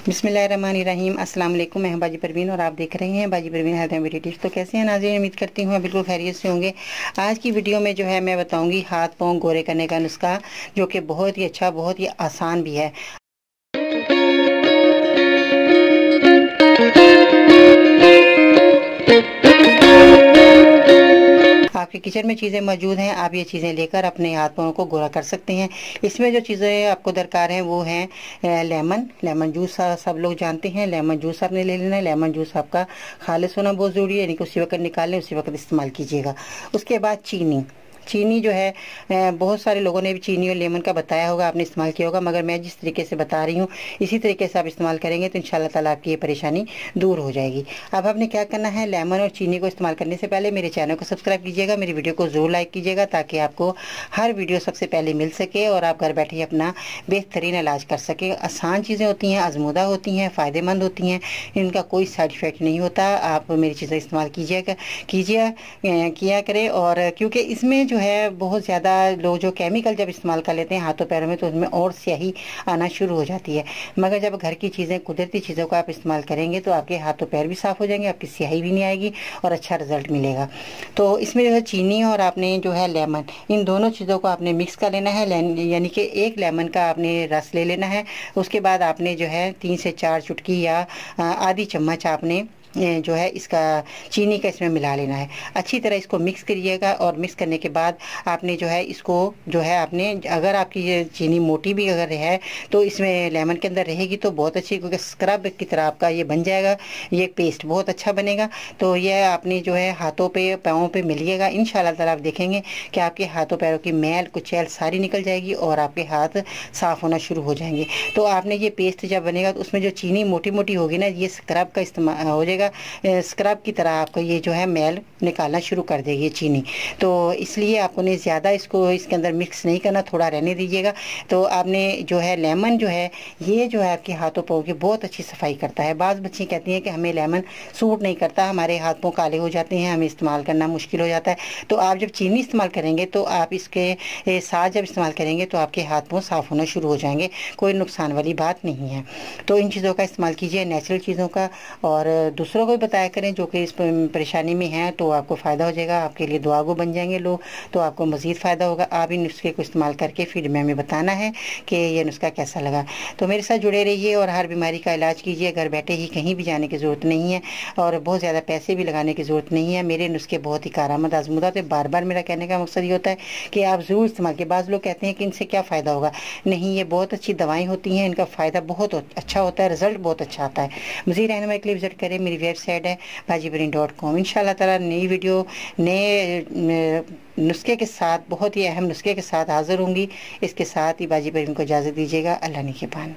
बिस्मिल्लाहिर्रहमानिर्रहीम। अस्सलाम वालेकुम। मैं हूं बाजी परवीन और आप देख रहे हैं बाजी Parveen health and beauty tips. तो कैसे हैं नाज़रीन, उम्मीद करती हूँ बिल्कुल खैरियत से होंगे। आज की वीडियो में जो है मैं बताऊंगी हाथ पाँव गोरे करने का नुस्खा, जो कि बहुत ही अच्छा, बहुत ही आसान भी है। आपके किचन में चीज़ें मौजूद हैं, आप ये चीज़ें लेकर अपने हाथ पाँव को गोरा कर सकते हैं। इसमें जो चीज़ें आपको दरकार हैं वो हैं लेमन जूस। सब लोग जानते हैं, लेमन जूस आपने ले लेना है। लेमन जूस आपका खालिश होना बहुत ज़रूरी है, यानी कि उसी वक्त निकाल लें, उसी वक्त इस्तेमाल कीजिएगा। उसके बाद चीनी जो है, बहुत सारे लोगों ने भी चीनी और लेमन का बताया होगा, आपने इस्तेमाल किया होगा, मगर मैं जिस तरीके से बता रही हूँ इसी तरीके से आप इस्तेमाल करेंगे तो इंशाल्लाह ताला आपकी ये परेशानी दूर हो जाएगी। अब आपने क्या करना है, लेमन और चीनी को इस्तेमाल करने से पहले मेरे चैनल को सब्सक्राइब कीजिएगा, मेरी वीडियो को ज़रूर लाइक कीजिएगा, ताकि आपको हर वीडियो सबसे पहले मिल सके और आप घर बैठे अपना बेहतरीन इलाज कर सकें। आसान चीज़ें होती हैं, आजमूदा होती हैं, फ़ायदेमंद होती हैं, इनका कोई साइड इफ़ेक्ट नहीं होता। आप मेरी चीज़ें इस्तेमाल किया करें। और क्योंकि इसमें जो है बहुत ज़्यादा लोग जो केमिकल जब इस्तेमाल कर लेते हैं हाथों पैरों में, तो उसमें और स्याही आना शुरू हो जाती है। मगर जब घर की चीज़ें, कुदरती चीज़ों का आप इस्तेमाल करेंगे तो आपके हाथों पैर भी साफ़ हो जाएंगे, आपकी स्याही भी नहीं आएगी और अच्छा रिजल्ट मिलेगा। तो इसमें जो है चीनी और आपने जो है लेमन, इन दोनों चीज़ों को आपने मिक्स कर लेना है। यानी कि एक लेमन का आपने रस ले लेना है। उसके बाद आपने जो है 3 से 4 चुटकी या आधी चम्मच आपने जो है इसका चीनी का इसमें मिला लेना है। अच्छी तरह इसको मिक्स करिएगा और मिक्स करने के बाद आपने जो है इसको जो है आपने, अगर आपकी ये चीनी मोटी भी अगर है तो इसमें लेमन के अंदर रहेगी तो बहुत अच्छी, क्योंकि स्क्रब की तरह आपका ये बन जाएगा, ये पेस्ट बहुत अच्छा बनेगा। तो ये आपने जो है हाथों पे पाँवों पे मिलिएगा, इंशाल्लाह ताला आप देखेंगे कि आपके हाथों पैरों की मैल कुचैल सारी निकल जाएगी और आपके हाथ साफ़ होना शुरू हो जाएंगे। तो आपने ये पेस्ट जब बनेगा तो उसमें जो चीनी मोटी मोटी होगी ना, ये स्क्रब का इस्तेमाल हो जाएगा, स्क्रब की तरह आपको ये जो है मैल निकालना शुरू कर देगी चीनी। तो इसलिए आपको ने ज़्यादा इसको इसके अंदर मिक्स नहीं करना, थोड़ा रहने दीजिएगा। तो आपने जो है लेमन जो है, ये जो है आपके हाथों पाँव की बहुत अच्छी सफाई करता है। बाज़ बच्चे कहती हैं कि हमें लेमन सूट नहीं करता, हमारे हाथ पाँव काले हो जाते हैं, हमें इस्तेमाल करना मुश्किल हो जाता है। तो आप जब चीनी इस्तेमाल करेंगे तो आप इसके साथ जब इस्तेमाल करेंगे तो आपके हाथ पाँव साफ़ होना शुरू हो जाएंगे, कोई नुकसान वाली बात नहीं है। तो इन चीज़ों का इस्तेमाल कीजिए, नेचुरल चीज़ों का, और दूसरों को बताया करें जो कि इस परेशानी में हैं, तो आपको फ़ायदा हो जाएगा, आपके लिए दुआगो बन जाएंगे लोग, तो आपको मज़ीद फ़ायदा होगा। आप इन नुस्खे को इस्तेमाल करके फिर में हमें बताना है कि ये नुस्खा कैसा लगा। तो मेरे साथ जुड़े रहिए और हर बीमारी का इलाज कीजिए, घर बैठे ही, कहीं भी जाने की ज़रूरत नहीं है और बहुत ज़्यादा पैसे भी लगाने की ज़रूरत नहीं है। मेरे नुस्खे बहुत ही कारआमद आजमूदा थे। बार बार मेरा कहने का मकसद ये होता है कि आप ज़रूर इस्तेमाल किए। बाज़ लोग कहते हैं कि इनसे क्या फ़ायदा होगा, नहीं, ये बहुत अच्छी दवाएँ होती हैं, इनका फ़ायदा बहुत अच्छा होता है, रिज़ल्ट बहुत अच्छा आता है। मज़ीद रहनुमाई के लिए विज़िट करें, मेरी वेबसाइट है bajiparin.com। इंशाल्लाह ताला नई वीडियो नए नुस्खे के साथ, बहुत ही अहम नुस्खे के साथ हाज़िर होंगी। इसके साथ ही बाजी परीन को इजाज़त दीजिएगा। अल्लाह निगहबान।